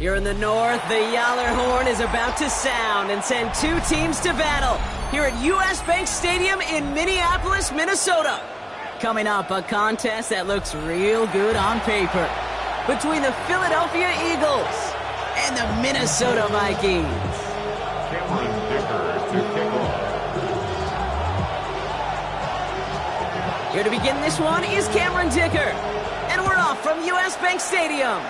Here in the north, the Yaller horn is about to sound and send two teams to battle here at US Bank Stadium in Minneapolis, Minnesota. Coming up, a contest that looks real good on paper between the Philadelphia Eagles and the Minnesota Vikings. Here to begin this one is Cameron Dicker. And we're off from US Bank Stadium.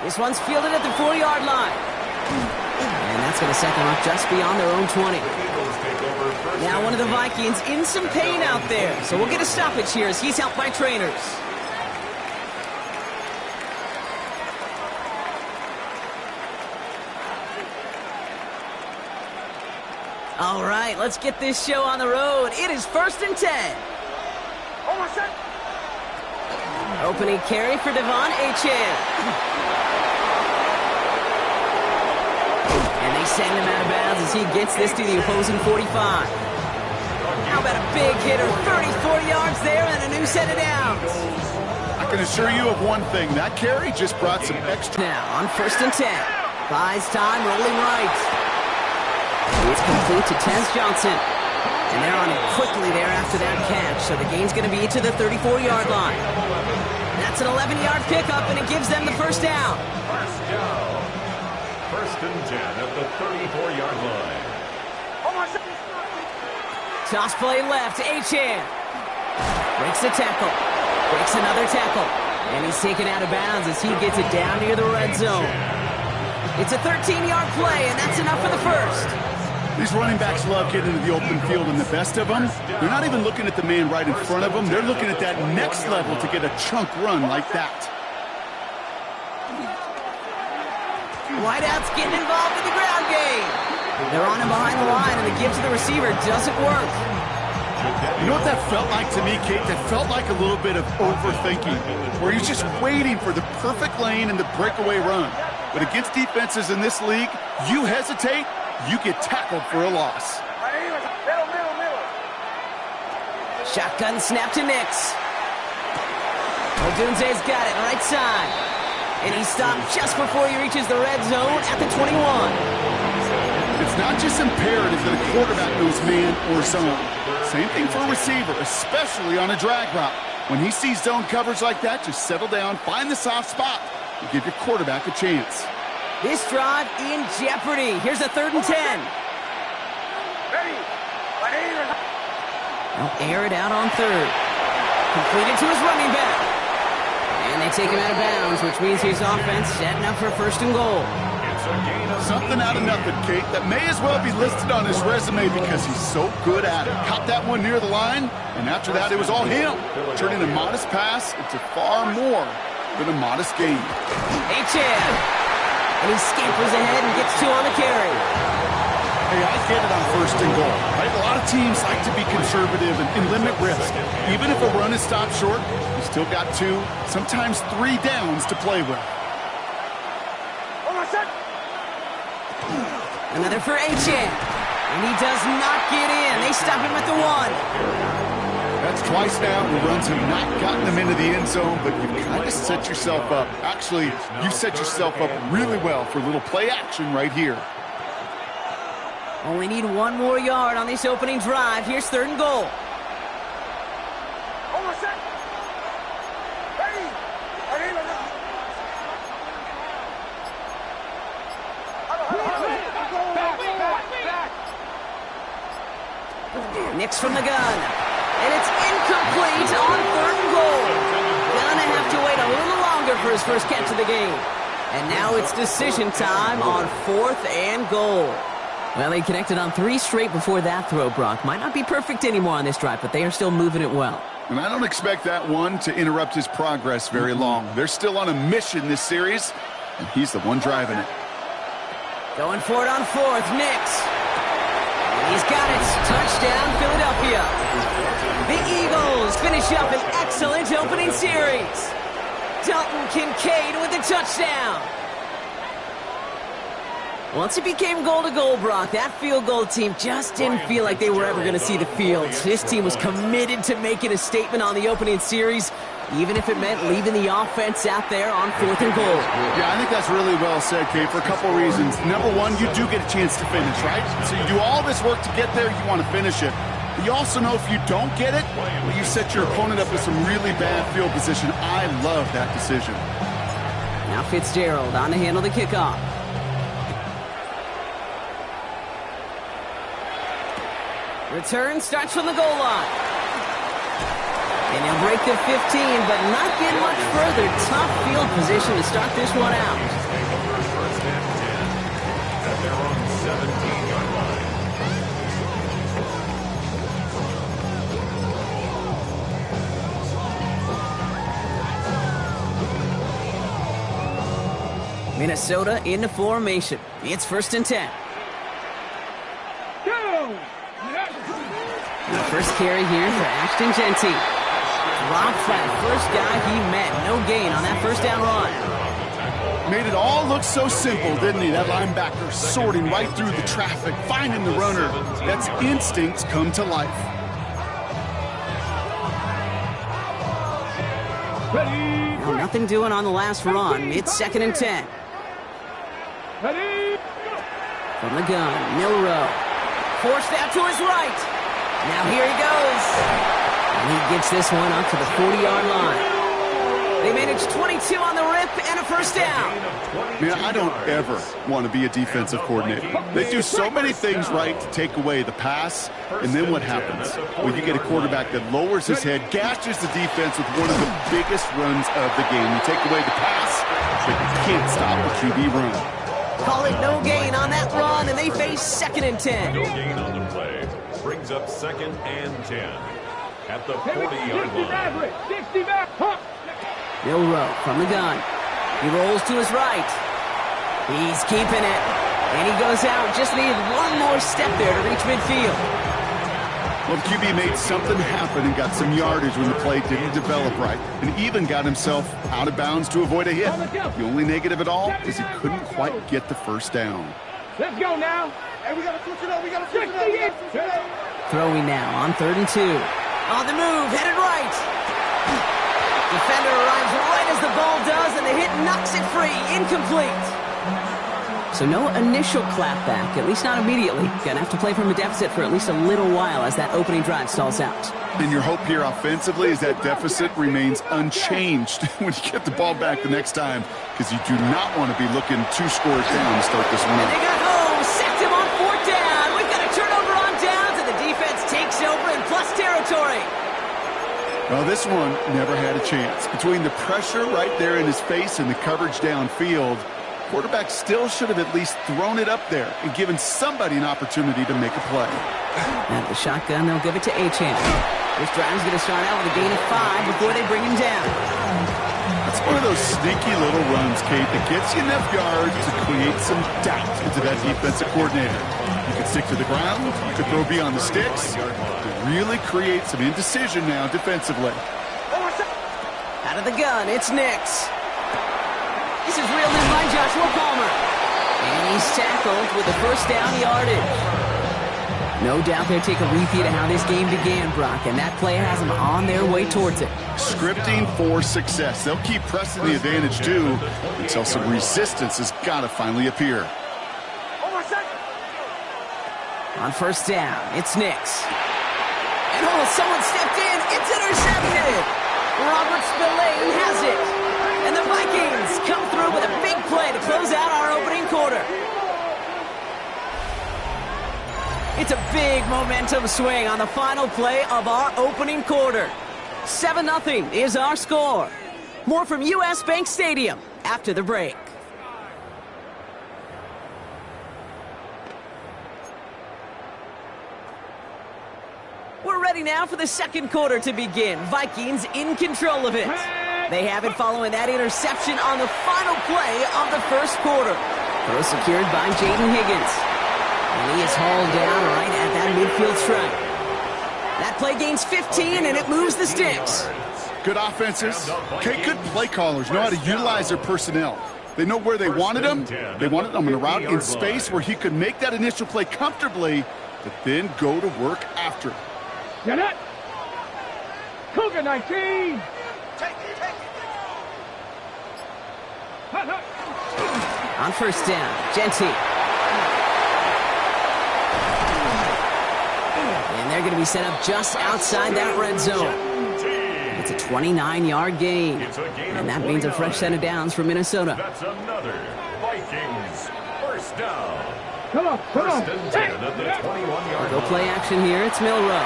This one's fielded at the 4-yard line. And that's going to set them up just beyond their own 20. Now one of the Vikings in some pain out there. So we'll get a stoppage here as he's helped by trainers. All right, let's get this show on the road. It is 1st and 10. Opening carry for Devon Achane. And they send him out of bounds as he gets this to the opposing 45. How about a big hitter, 34 yards there and a new set of downs. I can assure you of one thing, that carry just brought some extra. Now on 1st and 10. Buys time, rolling right. It's complete to Tez Johnson. And they're on it quickly there after that catch. So the gain's going to be to the 34-yard line. That's an 11-yard pickup, and it gives them the first down. First down. 1st and 10 at the 34-yard line. Toss play left. Achane. Breaks a tackle. Breaks another tackle. And he's taken out of bounds as he gets it down near the red zone. It's a 13-yard play, and that's enough for the first. These running backs love getting into the open field, and the best of them, they're not even looking at the man right in front of them. They're looking at that next level to get a chunk run like that. Wideout's getting involved in the ground game. They're on him behind the line, and the give to the receiver doesn't work. You know what that felt like to me, Kate? That felt like a little bit of overthinking, where he's just waiting for the perfect lane and the breakaway run. But against defenses in this league, you hesitate, you get tackled for a loss. Shotgun snap to Nix. Odunze's got it, right side. And he stopped just before he reaches the red zone at the 21. It's not just imperative that a quarterback knows man or zone. Same thing for a receiver, especially on a drag route. When he sees zone coverage like that, just settle down, find the soft spot, and give your quarterback a chance. This drive in jeopardy. Here's a 3rd and 10. They'll air it out on 3rd. Completed to his running back. And they take him out of bounds, which means his offense setting up for 1st and goal. Something out of nothing, Kate, that may as well be listed on his resume because he's so good at it. Caught that one near the line, and after that it was all him, turning a modest pass into far more than a modest gain. Achane. And he scampers ahead and gets 2 on the carry. Hey, I get it on 1st and goal, right? A lot of teams like to be conservative and limit risk. Even if a run is stopped short, you still got 2, sometimes 3 downs to play with. Another for Achane. And he does not get in. They stop him at the 1. That's twice now. The runs have not gotten them into the end zone, but you've kind of set yourself up. Actually, you set yourself up really well for a little play action right here. Only need 1 more yard on this opening drive. Here's 3rd and goal. Nix from the gun. And it's incomplete on 3rd and goal. Gonna have to wait a little longer for his first catch of the game. And now it's decision time on 4th and goal. Well, they connected on 3 straight before that throw, Brock. Might not be perfect anymore on this drive, but they are still moving it well. And I don't expect that one to interrupt his progress very long. They're still on a mission this series, and he's the one driving it. Going for it on 4th, Nix. And he's got it. Touchdown, Philadelphia. The Eagles finish up an excellent opening series. Dalton Kincaid with the touchdown. Once it became goal to goal, Brock, that field goal team just didn't feel like they were ever going to see the field. This team was committed to making a statement on the opening series, even if it meant leaving the offense out there on 4th and goal. Yeah, I think that's really well said, Kate, for a couple of reasons. Number one, you do get a chance to finish, right? So you do all this work to get there, you want to finish it. But you also know if you don't get it, well, you set your opponent up in some really bad field position. I love that decision. Now Fitzgerald on to handle the kickoff. Return starts from the goal line. And he'll break the 15, but not get much further. Tough field position to start this one out. First and 10 at their own 17-yard line. Minnesota into formation. It's 1st and 10. The first carry here for Ashton Genty. Dropped that first guy he met. No gain on that first down run. Made it all look so simple, didn't he? That linebacker sorting right through the traffic, finding the runner. That's instincts come to life. Well, nothing doing on the last run. It's 2nd and 10. From the gun, Milrow. Forced out to his right. Now here he goes. And he gets this one up to the 40-yard line. They managed 22 on the rip and a first down. Man, I don't ever want to be a defensive coordinator. They do so many things right to take away the pass, and then what happens? Well, you get a quarterback that lowers his head, gashes the defense with one of the biggest runs of the game. You take away the pass, but you can't stop the QB run. Call it no gain on that run, and they face 2nd and 10. No gain on the play. Brings up 2nd and 10 at the 40-yard line. Milrow from the gun. He rolls to his right. He's keeping it. And he goes out. Just needed one more step there to reach midfield. Well, the QB made something happen and got some yardage when the play didn't develop right, and even got himself out of bounds to avoid a hit. The only negative at all is he couldn't quite get the first down. Let's go now. Hey, we got to switch it up. We got to switch it up. Throwing now on 3rd and 2. On the move, headed right. Defender arrives right as the ball does, and the hit knocks it free. Incomplete. So no initial clapback, at least not immediately. Gonna have to play from a deficit for at least a little while as that opening drive stalls out. And your hope here offensively is that deficit remains unchanged when you get the ball back the next time, because you do not want to be looking 2 scores down to start this one. And they got home, sacked him on 4th down. We've got a turnover on downs, and the defense takes over in plus territory. Well, this one never had a chance. Between the pressure right there in his face and the coverage downfield, quarterback still should have at least thrown it up there and given somebody an opportunity to make a play. Out of the shotgun, they'll give it to Achane. This drive's going to start out with a gain of 5 before they bring him down. That's one of those sneaky little runs, Kate, that gets you enough yards to create some doubt into that defensive coordinator. You can stick to the ground, you can throw beyond the sticks, to really create some indecision now defensively. Out of the gun, it's Nix. This is reeled in by Joshua Palmer. And he's tackled with the first down yardage. No doubt they'll take a repeat of how this game began, Brock, and that play has them on their way towards it. Scripting for success. They'll keep pressing the advantage, too, until some resistance has got to finally appear. On first down, it's Nix. And someone stepped in. It's intercepted. Robert Spillane has it. And the Vikings come through with a big play to close out our opening quarter. It's a big momentum swing on the final play of our opening quarter. 7-0 is our score. More from U.S. Bank Stadium after the break. We're ready now for the second quarter to begin. Vikings in control of it. They have it following that interception on the final play of the first quarter. Throw secured by Jaden Higgins. And he is hauled down right at that midfield stripe. That play gains 15, and it moves the sticks. Good offenses. Okay, good play callers know how to utilize their personnel. They know where they wanted him. They wanted him on a route in space where he could make that initial play comfortably, but then go to work after. Get it? Cougar 19! Take it. On first down, Genty. And they're going to be set up just outside that red zone. It's a 29-yard gain. And that means a fresh set of downs for Minnesota. That's another Vikings first down. Come on. First and 10 at the 21-yard Go line. play action here. It's Milrow.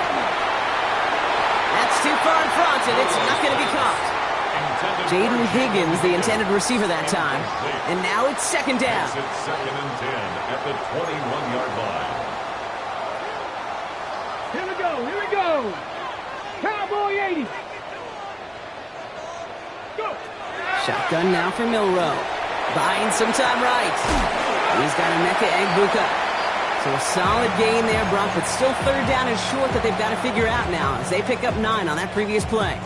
That's too far in front, and it's not going to be caught. Jaden Higgins, the intended receiver that time. And now it's second down. It's second and 10 at the 21-yard line. Here we go. Cowboy 80. Go. Shotgun now for Milrow. Buying some time right. He's got Emeka Egbuka. So a solid gain there, Brock, but still third down and short that they've got to figure out now as they pick up 9 on that previous play.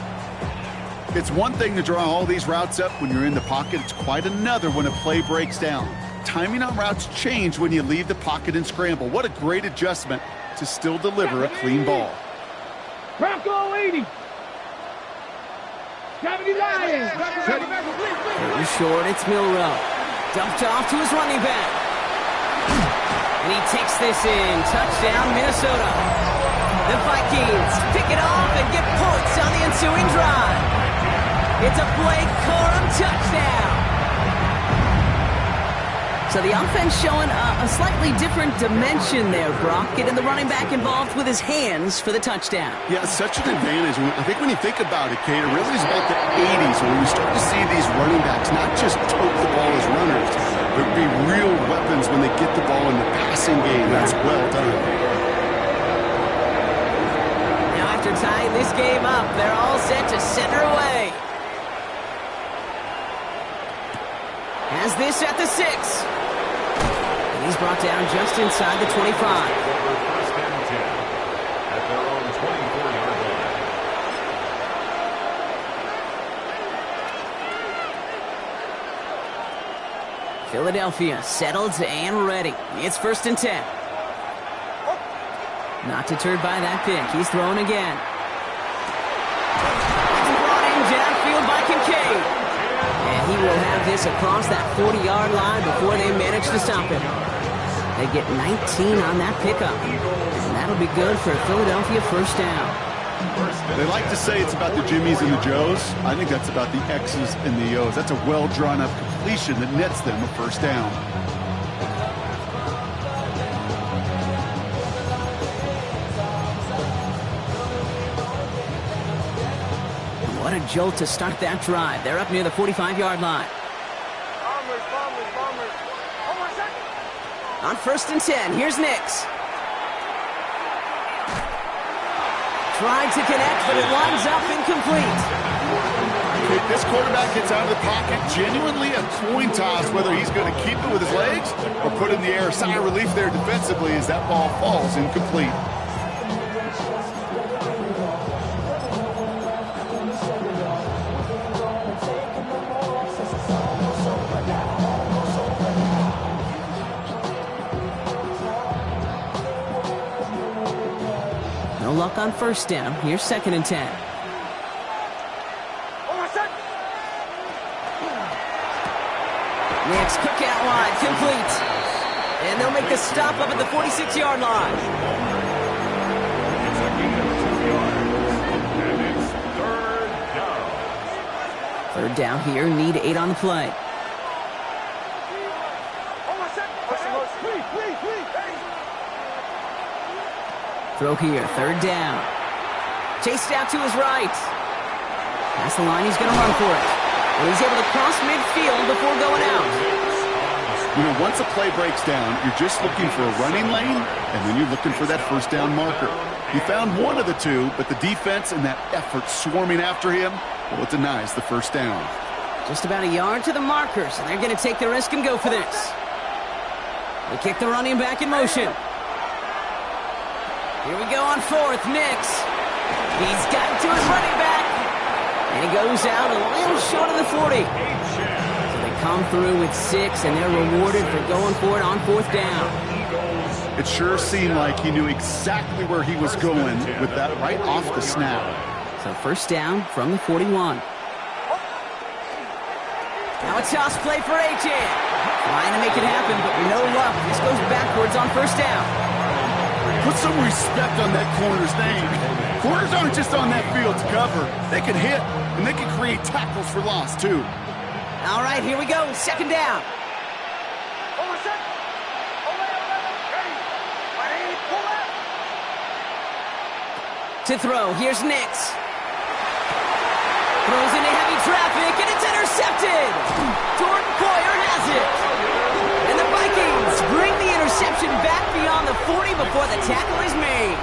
It's one thing to draw all these routes up when you're in the pocket. It's quite another when a play breaks down. Timing on routes change when you leave the pocket and scramble. What a great adjustment to still deliver a clean ball. Bronco 80. 79. He's short, it's Milrow. Dumped off to his running back. And he takes this in. Touchdown, Minnesota. The Vikings pick it off and get points on the ensuing drive. It's a Blake Corum touchdown. So the offense showing a slightly different dimension there, Brock. Getting the running back involved with his hands for the touchdown. Yeah, such an advantage. I think when you think about it, Kate, it really is about the 80s when we start to see these running backs not just tote the ball as runners, but be real weapons when they get the ball in the passing game. That's well done. Now after tying this game up, they're all set to send her away. Has this at the 6. And he's brought down just inside the 25. First and 10 at their own 24-yard line. Philadelphia settled and ready. It's first and 10. Not deterred by that pick. He's throwing again. It's brought in downfield by Kincaid. And he will have this across that 40-yard line before they manage to stop him. They get 19 on that pickup. And that'll be good for a Philadelphia first down. They like to say it's about the Jimmies and the Joes. I think that's about the X's and the O's. That's a well-drawn-up completion that nets them a first down. What a jolt to start that drive. They're up near the 45-yard line. On first and 10, here's Nix. Tried to connect, but it winds up incomplete. This quarterback gets out of the pocket, genuinely a coin toss whether he's going to keep it with his legs or put it in the air. Sigh of relief there defensively as that ball falls incomplete. No luck on first down. Here's second and 10. Nix, kick out wide, complete. And they'll make the stop up at the 46-yard line. It's a gain of 2 yards. And it's third down. Third down here, need 8 on the play. Throw here, third down. Chased out to his right. Past the line, he's going to run for it. And he's able to cross midfield before going out. You know, once a play breaks down, you're just looking for a running lane, and then you're looking for that first down marker. He found one of the two, but the defense and that effort swarming after him, well, it denies the first down. Just about a yard to the markers, and they're going to take the risk and go for this. They kick the running back in motion. Here we go on fourth, Nix. He's got it to his running back. And he goes out a little short of the 40. So they come through with 6, and they're rewarded for going for it on 4th down. It sure seemed like he knew exactly where he was going with that right off the snap. So 1st down from the 41. Now a toss play for A.J. Trying to make it happen, but no luck. This goes backwards on 1st down. Put some respect on that corner's name. Corners aren't just on that field to cover. They can hit, and they can create tackles for loss, too. All right, here we go. 2nd down. To throw, here's Nix. Throws into heavy traffic, and it's intercepted! Jordan Poyer has it! And the Vikings bring the interception back beyond the 40 before the tackle is made.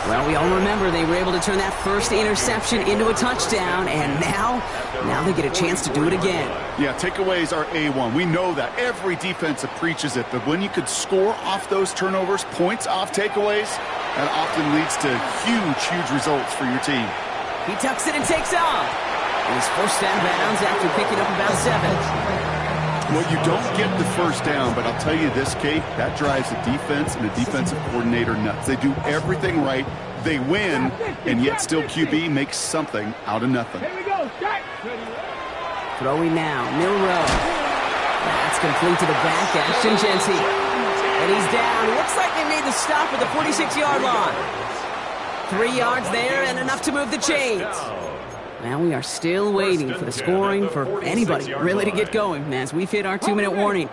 Well, we all remember they were able to turn that first interception into a touchdown, and now they get a chance to do it again. Yeah, takeaways are A1. We know that. Every defense preaches it, but when you could score off those turnovers, points off takeaways, that often leads to huge results for your team. He tucks it and takes off. And he's forced out of bounds after picking up about 7. Well, you don't get the 1st down, but I'll tell you this, Kate, that drives the defense and the defensive coordinator nuts. They do everything right. They win, and yet still QB makes something out of nothing. Here we go. Throwing now, Milrow. That's complete to the back, Ashton Genty. And he's down. It looks like they made the stop at the 46-yard line. 3 yards there and enough to move the chains. Now we are still waiting for the scoring for anybody really to get going as we've hit our 2-minute warning.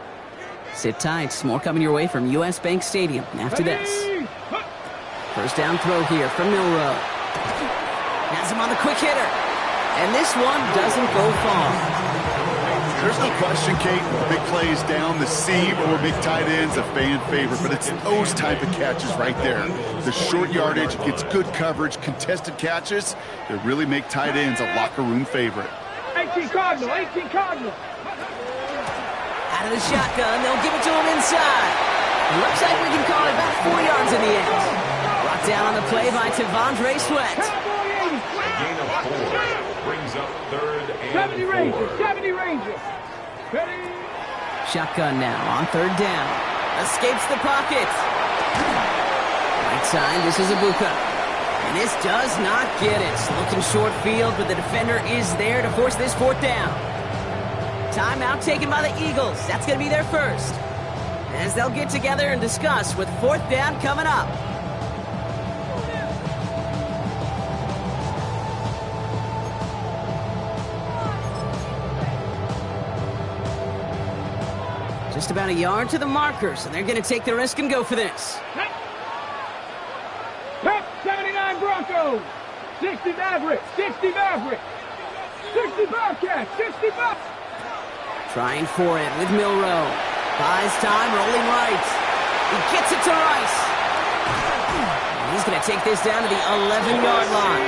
Sit tight. More coming your way from U.S. Bank Stadium after this. 1st down throw here from Milrow. Has him on the quick hitter. And this one doesn't go far. There's no question, Kate, big plays down the seam or big tight ends, a fan favorite, but it's those type of catches right there. The short yardage gets good coverage, contested catches that really make tight ends a locker room favorite. 18 Cardinal, 18 Cardinal. Out of the shotgun, they'll give it to him inside. Looks like we can call it about 4 yards in the end. Brought down on the play by Tavondre Sweat. Gain of 4 brings up 3rd and 70 4. Rangers, 70 Rangers. Ready? Shotgun now on 3rd down. Escapes the pocket. Right side, this is Ibuka. And this does not get it. Looking short field, but the defender is there to force this 4th down. Timeout taken by the Eagles. That's going to be their first. As they'll get together and discuss with 4th down coming up. Just about a yard to the markers, and they're going to take the risk and go for this. Pep, 79 Broncos. 60 Mavericks, 60 Mavericks. 60 Bobcats, 60 Bobcats. Trying for it with Milrow. Buys time, rolling right. He gets it to Rice. And he's going to take this down to the 11-yard line.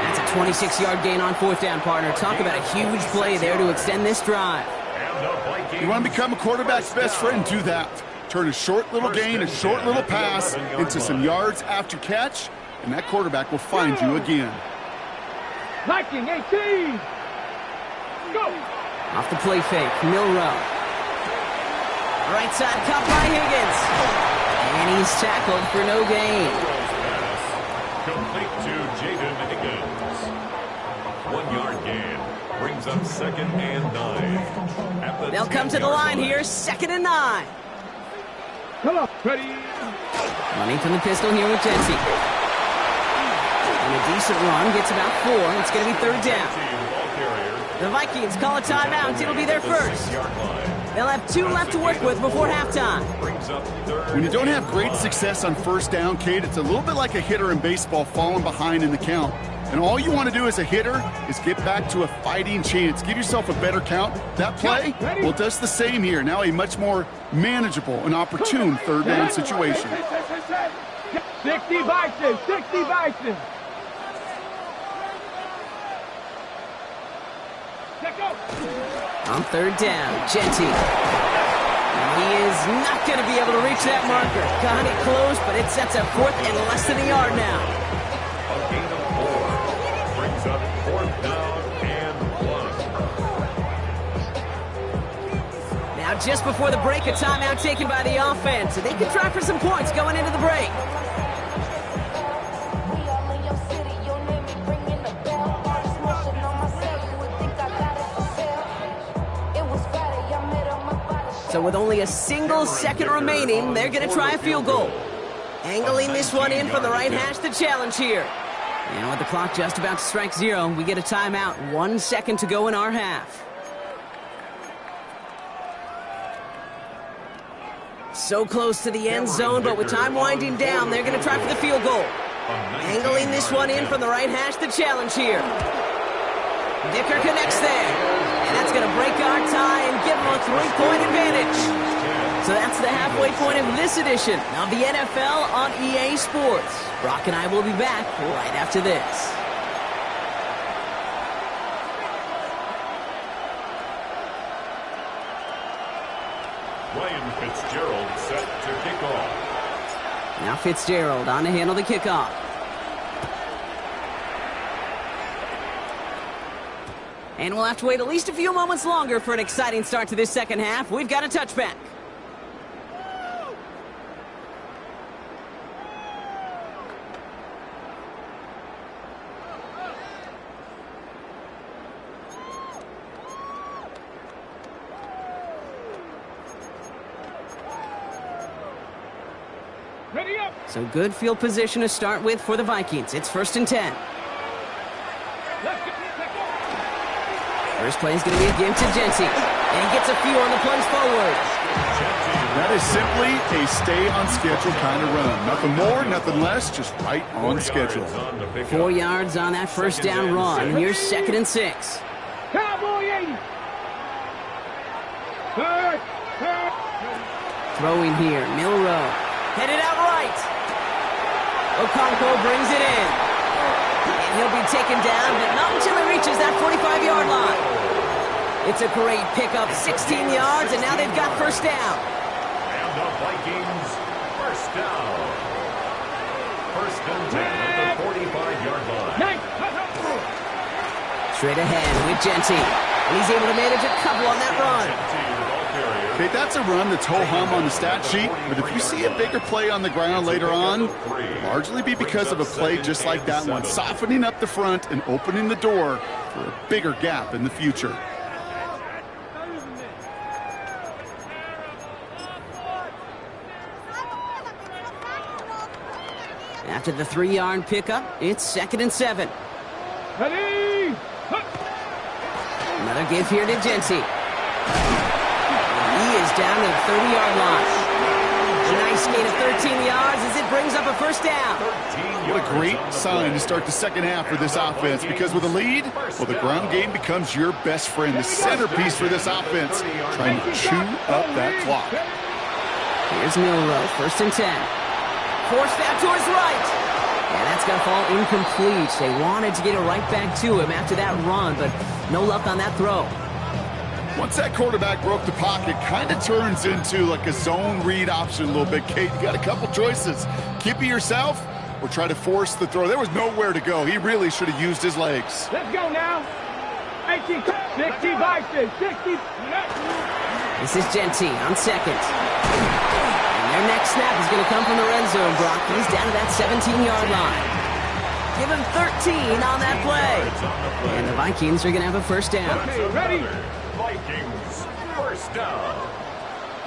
That's a 26-yard gain on 4th down, partner. Talk about a huge play there to extend this drive. You want to become a quarterback's best friend? Do that. Turn a short little gain, a short little pass into some yards after catch, and that quarterback will find you again. Viking, 18. Go. Off the play fake, Milrow. Right side cut by Higgins. And he's tackled for no gain. Complete to Jaden Higgins. 1-yard gain. Brings up 2nd and 9. They'll come to the line here, 2nd and 9. Come on, ready. Running from the pistol here with Genty. And a decent run, gets about 4. It's going to be 3rd down. The Vikings call a timeout. It'll be their first. They'll have 2 left to work with before halftime. When you don't have great success on 1st down, Kate, it's a little bit like a hitter in baseball falling behind in the count. And all you want to do as a hitter is get back to a fighting chance. Give yourself a better count. That play, well, it does the same here. Now a much more manageable and opportune 3rd down situation. 60 Vikings, 60 Vikings. On 3rd down, Genty. And he is not going to be able to reach that marker. Got it close, but it sets up 4th and less than a yard now. A gain of 4 brings up 4th down and 1. just before the break, a timeout taken by the offense. And they can try for some points going into the break. So with only a single second remaining, they're going to try a field goal. Angling this one in from the right hash, the challenge here. And with the clock just about to strike 0, we get a timeout. 1 second to go in our half. So close to the end zone, but with time winding down, they're going to try for the field goal. Angling this one in from the right hash, the challenge here. Dicker connects there. And that's going to break our tie and give them a 3-point advantage. So that's the halfway point of this edition of the NFL on EA Sports. Brock and I will be back right after this. Ryan Fitzgerald set to kick off. Now Fitzgerald on to handle the kickoff. And we'll have to wait at least a few moments longer for an exciting start to this second half. We've got a touchback. Ready up. So good field position to start with for the Vikings. It's 1st and 10. First play is going to be a give to Jency. And he gets a few on the plunge forward. That is simply a stay-on-schedule kind of run. Nothing more, nothing less, just right on schedule. 4 yards on that first down run. And here's 2nd and 6. Cowboy 80. Throwing here, Milrow. Headed out right. Okonkwo brings it in. And he'll be taken down, but not until he reaches that 45-yard line. It's a great pickup, 16 yards, and now they've got first down. And the Vikings, first down. 1st and 10 at the 45-yard line. Straight ahead with Jency. And he's able to manage a couple on that run. Okay, that's a run that's ho-hum on the stat sheet, but if you see a bigger play on the ground later on, largely be because of a play just like that one, softening up the front and opening the door for a bigger gap in the future. After the 3-yard pickup, it's 2nd and 7. Ready. Another give here to Jency. He is down to the 30-yard line. A nice gain of 13 yards as it brings up a first down. What a great sign to start the second half for this offense, because with a lead, well, the ground game becomes your best friend, the centerpiece for this offense, trying to chew up that clock. Here's Milrow, 1st and 10. Forced out towards right. And that's going to fall incomplete. They wanted to get it right back to him after that run, but no luck on that throw. Once that quarterback broke the pocket, kind of turns into like a zone read option a little bit, Kate. You got a couple choices. Keep it yourself or try to force the throw. There was nowhere to go. He really should have used his legs. Let's go now. 60 Vikings. 60. This is Jency on 2nd. And their next snap is going to come from the red zone, Brock. He's down to that 17-yard line. Give him 13 on that play. And the Vikings are going to have a first down. Okay, ready. Vikings, first down.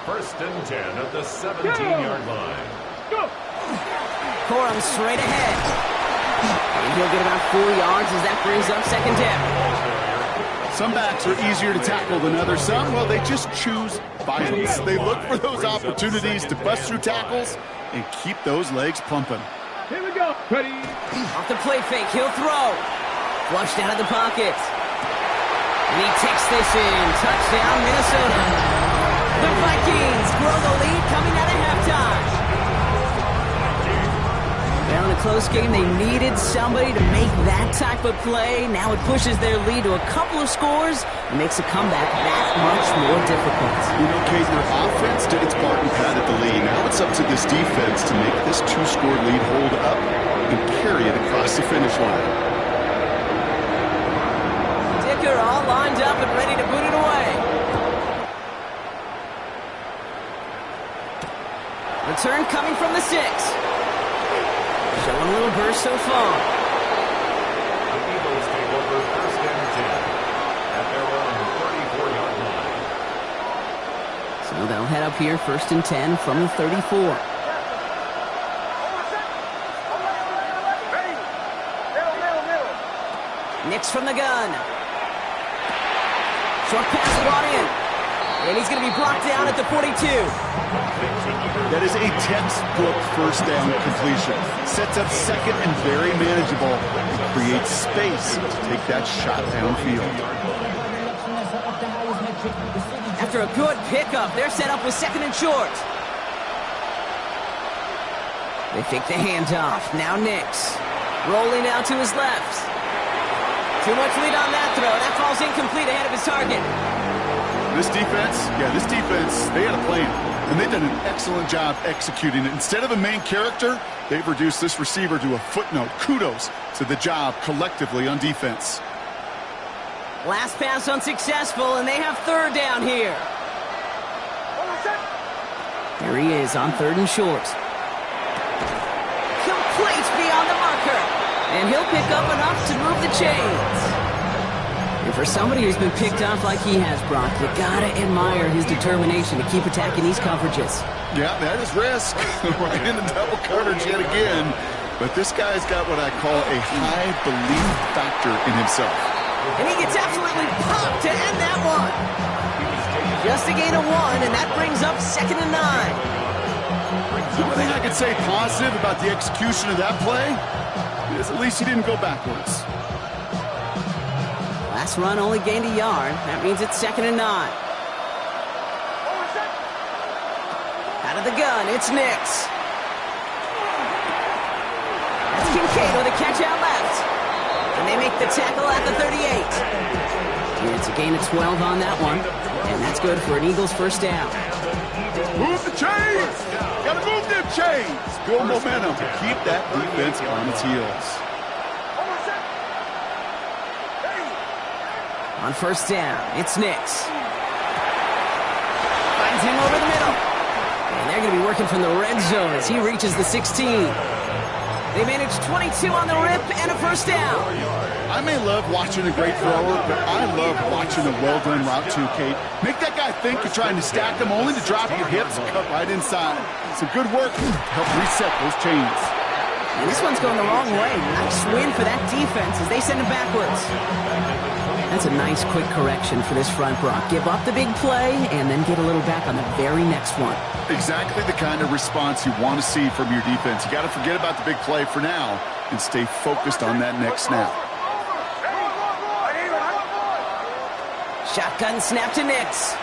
1st and 10 at the 17-yard line. Go. Corum straight ahead. And he'll get about 4 yards as that brings up 2nd down. Some backs are easier to tackle than others. Some, well, they just choose violence. They look for those opportunities to bust through tackles and keep those legs pumping. Here we go. Ready. Off the play fake, he'll throw. Flushed out of the pocket. And he takes this in. Touchdown, Minnesota. The Vikings grow the lead coming out of halftime. Well, in a close game, they needed somebody to make that type of play. Now it pushes their lead to a couple of scores and makes a comeback that much more difficult. You know, Kate, their offense did its part and padded the lead. Now it's up to this defense to make this 2-score lead hold up and carry it across the finish line. Dicker all lined up and ready to boot it away. return coming from the 6. Showing a little burst so far. The Eagles take over first and 10 at their own 34-yard line. So they'll head up here first and 10 from the 34. Nix from the gun. Short pass brought in. And he's going to be brought down at the 42. That is a textbook first down completion. Sets up second and very manageable. It creates space to take that shot downfield. After a good pickup, they're set up with second and short. They fake the handoff. Now Nix. Rolling out to his left. Too much lead on that throw. That falls incomplete ahead of his target. This defense, they had a plan, and they've done an excellent job executing it. Instead of a main character, they've reduced this receiver to a footnote. Kudos to the job collectively on defense. Last pass unsuccessful, and they have third down here. There he is on third and short. Complete beyond the marker. And he'll pick up enough to move the chains. And for somebody who's been picked off like he has, Brock, you gotta admire his determination to keep attacking these coverages. Yeah, that is risk. We're in the double coverage yet again. But this guy's got what I call a high belief factor in himself. And he gets absolutely popped to end that one. Just a gain of 1, and that brings up second and 9. The only thing I could say positive about the execution of that play is at least he didn't go backwards. Last run only gained a yard. That means it's second and 9. Out of the gun, it's Nix. That's Kincaid with a catch out left. And they make the tackle at the 38. And it's a gain of 12 on that one. And that's good for an Eagles first down. Move the chains! Gotta move them chains! Build momentum to keep that defense on its heels. On first down, it's Nix. Finds him over the middle. And they're going to be working from the red zone as he reaches the 16. They managed 22 on the rip and a first down. I may love watching a great thrower, but I love watching a well-done route too, Kate. Make that guy think you're trying to stack him only to drop your hips and cut right inside. Some good work to help reset those chains. And this one's going the wrong way. Nice win for that defense as they send him backwards. That's a nice quick correction for this front, Brock. Give up the big play and then get a little back on the very next one. Exactly the kind of response you want to see from your defense. You got to forget about the big play for now and stay focused on that next snap. Shotgun snap to Nix.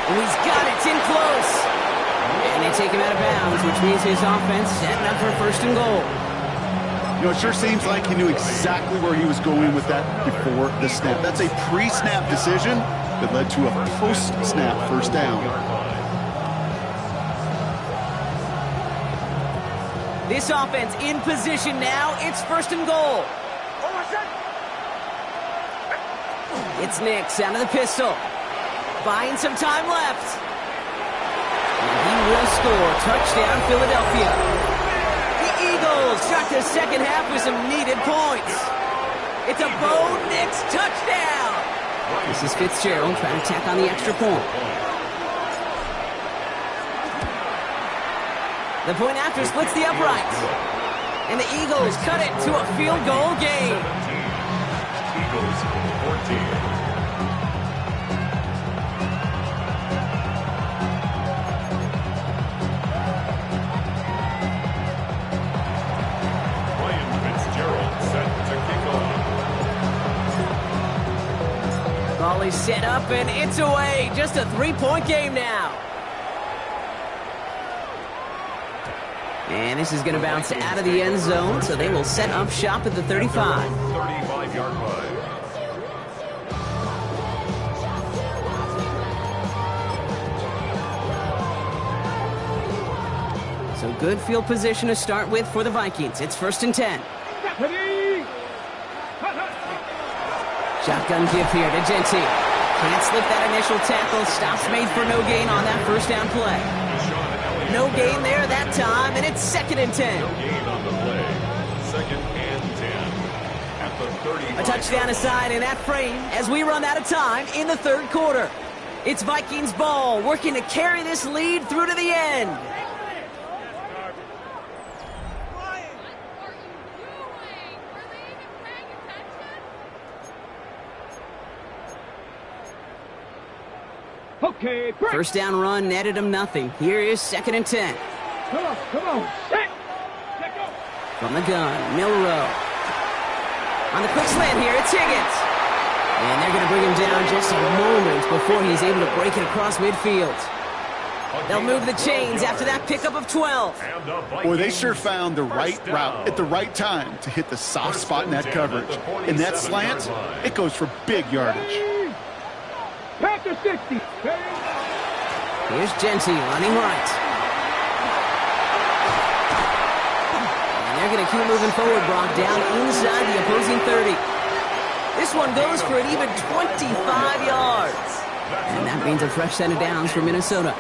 And he's got it. It's in close. And they take him out of bounds, which means his offense setting up for first and goal. You know, it sure seems like he knew exactly where he was going with that before the snap. That's a pre-snap decision that led to a post-snap first down. This offense in position now. It's first and goal. It's Nix out of the pistol. Buying some time left. And he will score. Touchdown, Philadelphia. The Eagles start the second half with some needed points. It's a Bo Nix touchdown. This is Fitzgerald trying to tack on the extra point. The point after splits the uprights. And the Eagles cut it to a field goal game. Eagles 14. Ball is set up and it's away. Just a 3-point game now. And this is going to bounce out of the end zone, so they will set up shop at the 35. 35-yard line. So good field position to start with for the Vikings. It's first and 10. Shotgun give here to Genty. Can't slip that initial tackle. Stops made for no gain on that first down play. No gain there that time, and it's 2nd and 10. No gain on the play. 2nd and 10 at the 35. A touchdown aside in that frame as we run out of time in the 3rd quarter. It's Vikings ball, working to carry this lead through to the end. Okay, break. First down run netted him nothing. Here is 2nd and 10. Come on. Set. Let go. From the gun, Milrow. On the quick slant here, it's Higgins. And they're going to bring him down just a moment before he's able to break it across midfield. They'll move the chains after that pickup of 12. Boy, they sure found the right route at the right time to hit the soft spot in that coverage. And that slant, it goes for big yardage. Panther 60. Here's Genty running right. And they're going to keep moving forward, Brock, down inside the opposing 30. This one goes for an even 25 yards. And that means a fresh set of downs for Minnesota.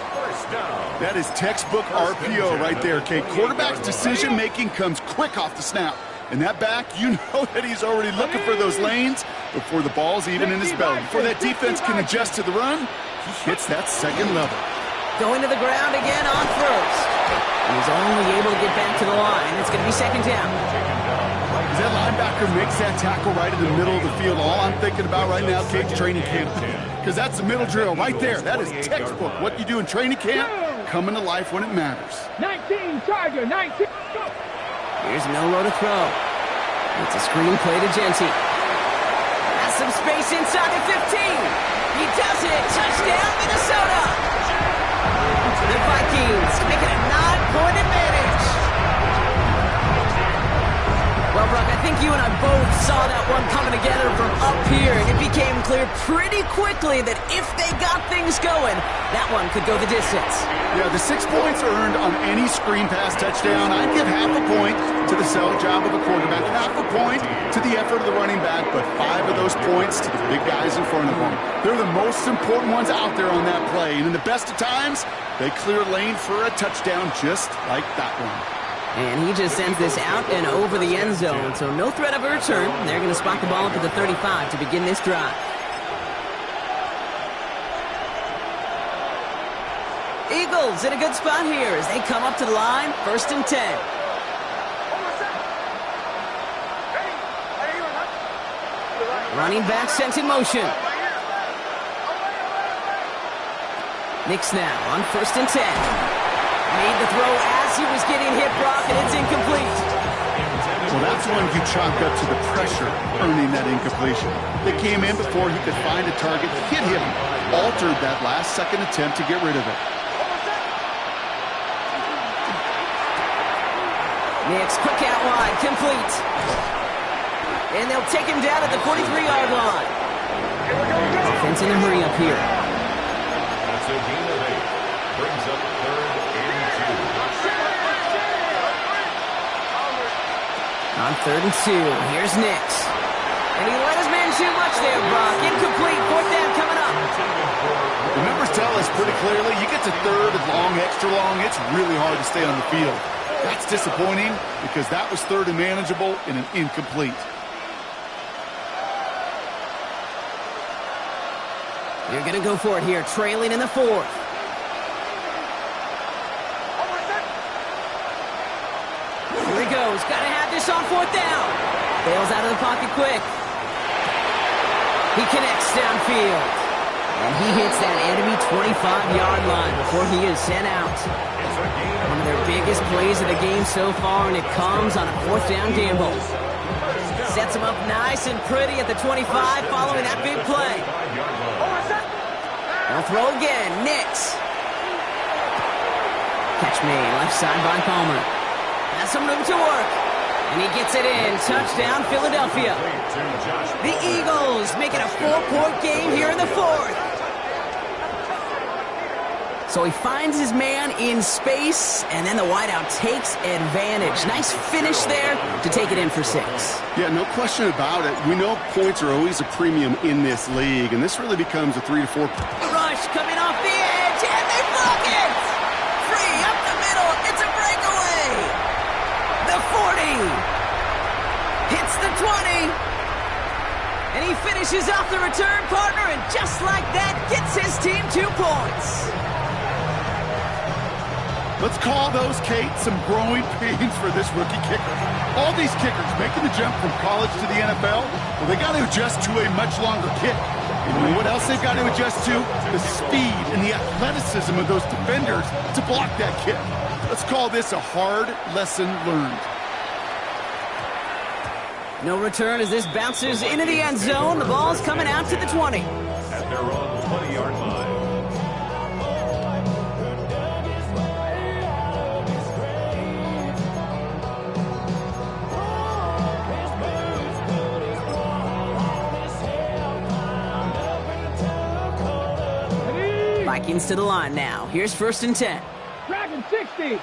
That is textbook RPO right there, Kate. Quarterback's decision-making comes quick off the snap. And that back, you know that he's already looking for those lanes before the ball's even in his belly. Before that defense can adjust to the run, he hits that 2nd level. Going to the ground again on 1st. He's only able to get back to the line. It's going to be 2nd down. As that linebacker makes that tackle right in the middle of the field, all I'm thinking about right now, Kate, training camp. Because that's the middle drill right there. That is textbook. What you do in training camp, coming to life when it matters. 19, Tiger, 19. Here's Milrow to throw. It's a screen play to Genty. Has some space inside the 15. He does it. Touchdown, Minnesota. The Vikings making a 9-point advantage. Well, Brock, I think you and I both saw that one coming together from up here, and it became clear pretty quickly that if they got things going, that one could go the distance. Yeah, the 6 points earned on any screen pass touchdown. I'd give half a point to the sell job of a quarterback, half a point to the effort of the running back, but 5 of those points to the big guys in front of them. They're the most important ones out there on that play, and in the best of times, they clear lane for a touchdown just like that one. And he just sends this out and over the end zone, so no threat of a return. They're going to spot the ball up at the 35 to begin this drive. Eagles in a good spot here as they come up to the line, 1st and 10. Running back sent in motion. Knicks now on 1st and 10. Made the throw as he was getting hit, Brock, and it's incomplete. Well, that's one you chalk up to the pressure earning that incompletion. They came in before he could find a target, hit him, altered that last-second attempt to get rid of it. Knicks quick out wide, complete. And they'll take him down at the 43-yard line. Offense in a hurry up here. That's a gain of 8. Brings up 3rd and 2. On 3rd and 2, here's Nix. And he let his man shoot much there, Brock. Incomplete, 4th down coming up. The numbers tell us pretty clearly, you get to 3rd and long, extra long, it's really hard to stay on the field. That's disappointing because that was 3rd and manageable and an incomplete. You're going to go for it here, trailing in the 4th. Here he goes. Got to have this on 4th down. Bails out of the pocket quick. He connects downfield. And he hits that enemy 25-yard line before he is sent out. One of their biggest plays of the game so far, and it comes on a 4th down gamble. Sets him up nice and pretty at the 25 following that big play. They'll throw again. Nix. Catch made left side by Palmer. Has some room to work. And he gets it in. Touchdown, Philadelphia. The Eagles making a 4-point game here in the 4th. So he finds his man in space, and then the wideout takes advantage. Nice finish there to take it in for 6. Yeah, no question about it. We know points are always a premium in this league, and this really becomes a 3 to 4. Rush coming off the edge, and they block it! Free up the Finishes off the return partner, and just like that, gets his team 2 points. Let's call those, Kate, some growing pains for this rookie kicker. All these kickers making the jump from college to the NFL, well, they got to adjust to a much longer kick. And you know what else they've got to adjust to? The speed and the athleticism of those defenders to block that kick. Let's call this a hard lesson learned. No return as this bounces into the end zone. The ball's coming out to the 20. At their own 20-yard line. Vikings to the line now. Here's 1st and 10. Dragon 60.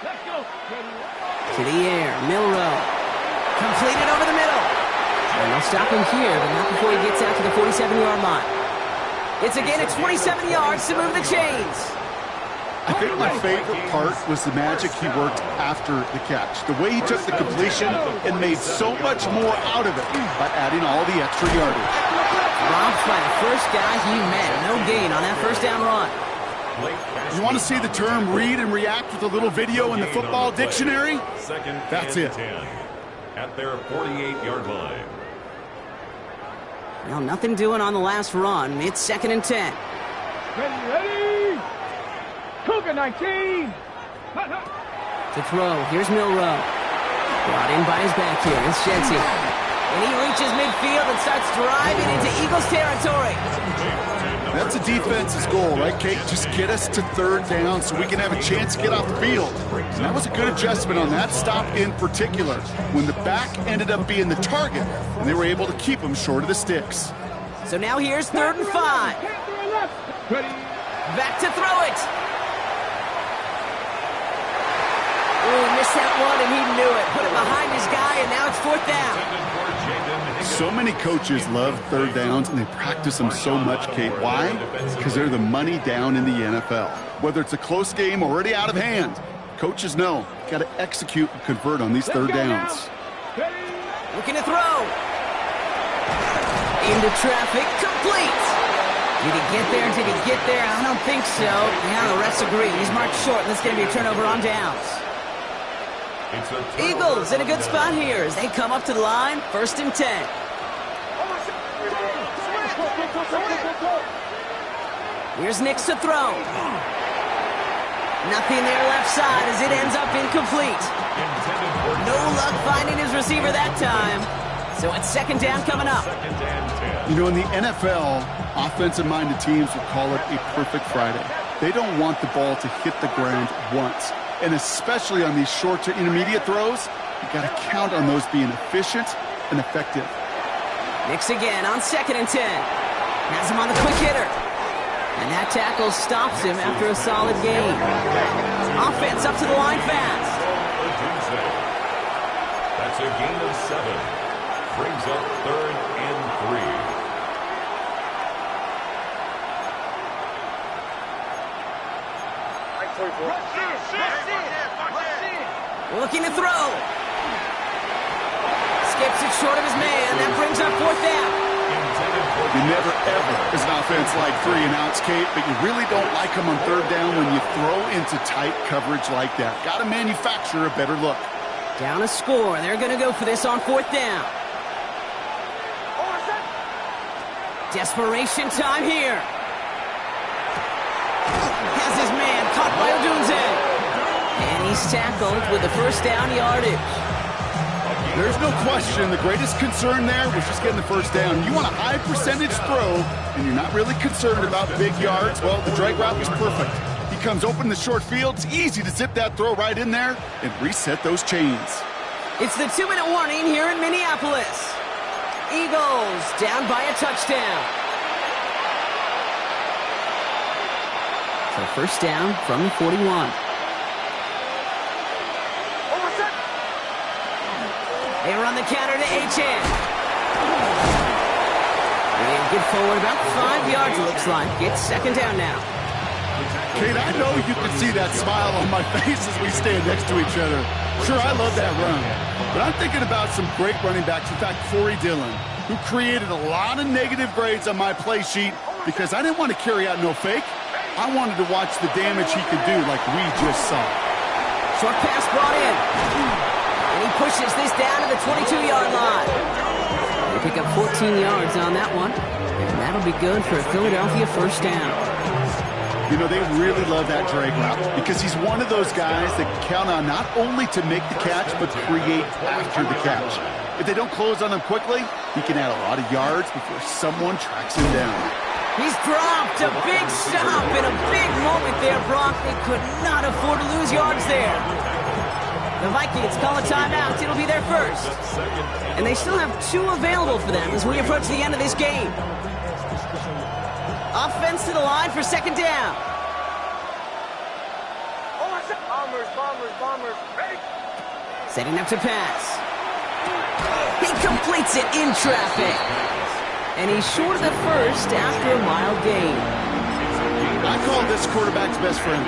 Let's go. To the air, Milrow. Completed over the middle. And they'll stop him here, but not before he gets out to the 47-yard line. It's again at 27 yards to move the chains. I think my favorite part was the magic he worked after the catch. The way he took the completion and made so much more out of it by adding all the extra yardage. Robbed by the first guy he met. No gain on that 1st down run. You want to see the term read and react with a little video in the football dictionary? That's it. At their 48-yard line. Well, nothing doing on the last run. It's 2nd and 10. Ready. Cougar 19. To throw, here's Milrow. Brought in by his back here. It's Shensi. And he reaches midfield and starts driving into Eagles territory. That's a defense's goal, right, Kate? Just get us to 3rd down so we can have a chance to get off the field. And that was a good adjustment on that stop in particular, when the back ended up being the target, and they were able to keep him short of the sticks. So now here's 3rd and 5. Back to throw it. Oh, he missed that one, and he knew it. Put it behind his guy, and now it's 4th down. So many coaches love 3rd downs, and they practice them so much, Kate. Why? Because they're the money down in the NFL. Whether it's a close game already out of hand, coaches know got to execute and convert on these 3rd downs. Looking to throw. Into traffic, complete. Did he get there? Did he get there? I don't think so. Yeah, the refs agree. He's marked short, and this is going to be a turnover on downs. Eagles in a good spot here as they come up to the line. 1st and 10. Here's Nix to throw. Nothing there left side as it ends up incomplete. No luck finding his receiver that time. So it's 2nd down coming up. You know, in the NFL, offensive-minded teams will call it a perfect Friday. They don't want the ball to hit the ground once. And especially on these short to intermediate throws, you got to count on those being efficient and effective. Nix again on 2nd and 10. Has him on the quick hitter. And that tackle stops him after a solid gain. Offense up to the line fast. That's a gain of 7. Brings up 3rd and 3. Looking to throw. Skips it short of his man. That brings up 4th down. You never, ever, as an offense, like 3 and outs, Kate, but you really don't like them on 3rd down when you throw into tight coverage like that. Got to manufacture a better look. Down a score. They're going to go for this on 4th down. Desperation time here. Has his man caught by Odunze. And he's tackled with the 1st down yardage. There's no question the greatest concern there was just getting the 1st down. You want a high percentage throw, and you're not really concerned about big yards. Well, the drag route was perfect. He comes open in the short field. It's easy to zip that throw right in there and reset those chains. It's the 2-minute warning here in Minneapolis. Eagles down by a touchdown. So 1st down from the 41. They run the counter to H.N. And get forward about 5 yards, it looks like. It's 2nd down now. Kate, I know you can see that smile on my face as we stand next to each other. Sure, I love that run. But I'm thinking about some great running backs. In fact, Corey Dillon, who created a lot of negative grades on my play sheet because I didn't want to carry out no fake. I wanted to watch the damage he could do like we just saw. Short pass brought in. And he pushes this down to the 22-yard line. They pick up 14 yards on that one. And that'll be good for a Philadelphia first down. You know, they really love that drag route because he's one of those guys that can count on not only to make the catch, but create after the catch. If they don't close on him quickly, he can add a lot of yards before someone tracks him down. He's dropped a big stop in a big moment there, Brock. They could not afford to lose yards there. The Vikings call a timeout. It'll be their first. And they still have 2 available for them as we approach the end of this game. Offense to the line for second down. Bombers, ready? Setting up to pass. He completes it in traffic. And he's short of the first after a mild gain. I call this quarterback's best friend.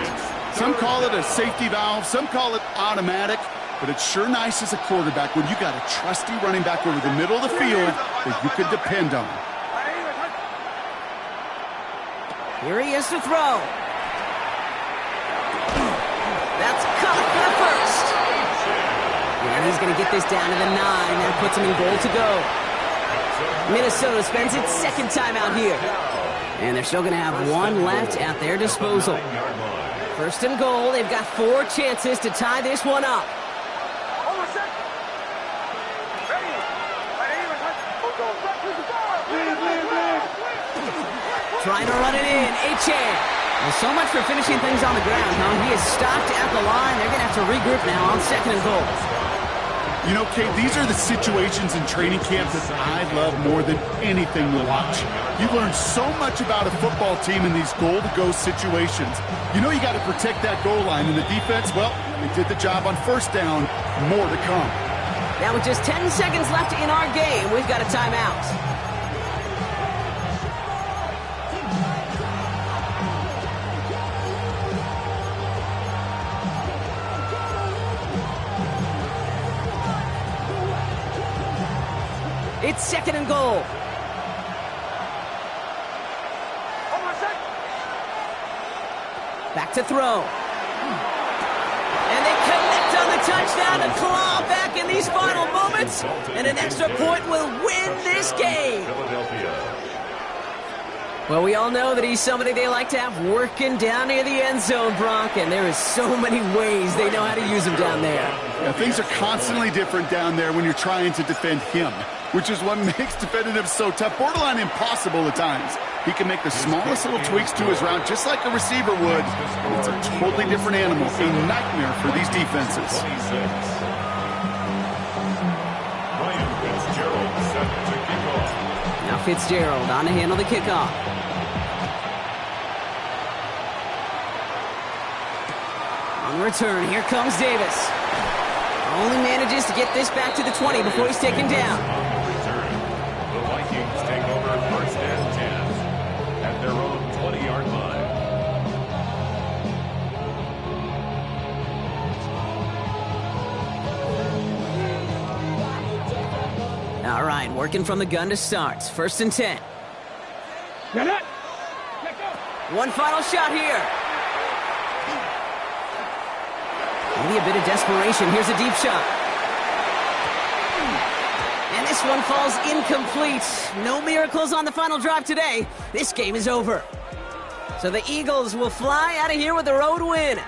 Some call it a safety valve, some call it automatic, but it's sure nice as a quarterback when you got a trusty running back over the middle of the field that you could depend on. Here he is to throw. That's caught for the first. And he's going to get this down to the 9. That puts him in goal to go. Minnesota spends its second time out here. And they're still going to have 1 left at their disposal. First and goal. They've got 4 chances to tie this one up. Trying to run it in. Achane. Well, so much for finishing things on the ground, huh? He is stopped at the line. They're going to have to regroup now on second and goal. You know, Kate, these are the situations in training camp that I love more than anything to watch. You learn so much about a football team in these goal-to-go situations. You know you got to protect that goal line, and the defense, well, they did the job on first down. More to come. Now with just 10 seconds left in our game, we've got a timeout. It's second and goal. Back to throw. And they connect on the touchdown to claw back in these final moments. And an extra point will win this game. Well, we all know that he's somebody they like to have working down near the end zone, Brock. And there is so many ways they know how to use him down there. Yeah, things are constantly different down there when you're trying to defend him, which is what makes defending him so tough, borderline impossible at times. He can make the smallest little tweaks to his route just like a receiver would. It's a totally different animal, a nightmare for these defenses. Now Fitzgerald on to handle the kickoff. On return, here comes Davis. Only manages to get this back to the 20 before he's taken down. The Vikings take over first and 10 at their own 20-yard line. All right, working from the gun to start. First and 10. One final shot here. Maybe a bit of desperation. Here's a deep shot. And this one falls incomplete. No miracles on the final drive today. This game is over. So the Eagles will fly out of here with a road win.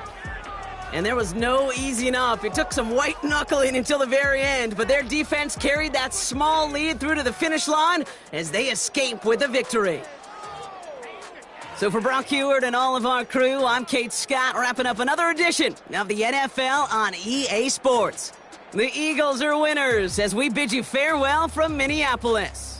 And there was no easing up. It took some white knuckling until the very end, but their defense carried that small lead through to the finish line as they escape with a victory. So for Brock Heward and all of our crew, I'm Kate Scott, wrapping up another edition of the NFL on EA Sports. The Eagles are winners as we bid you farewell from Minneapolis.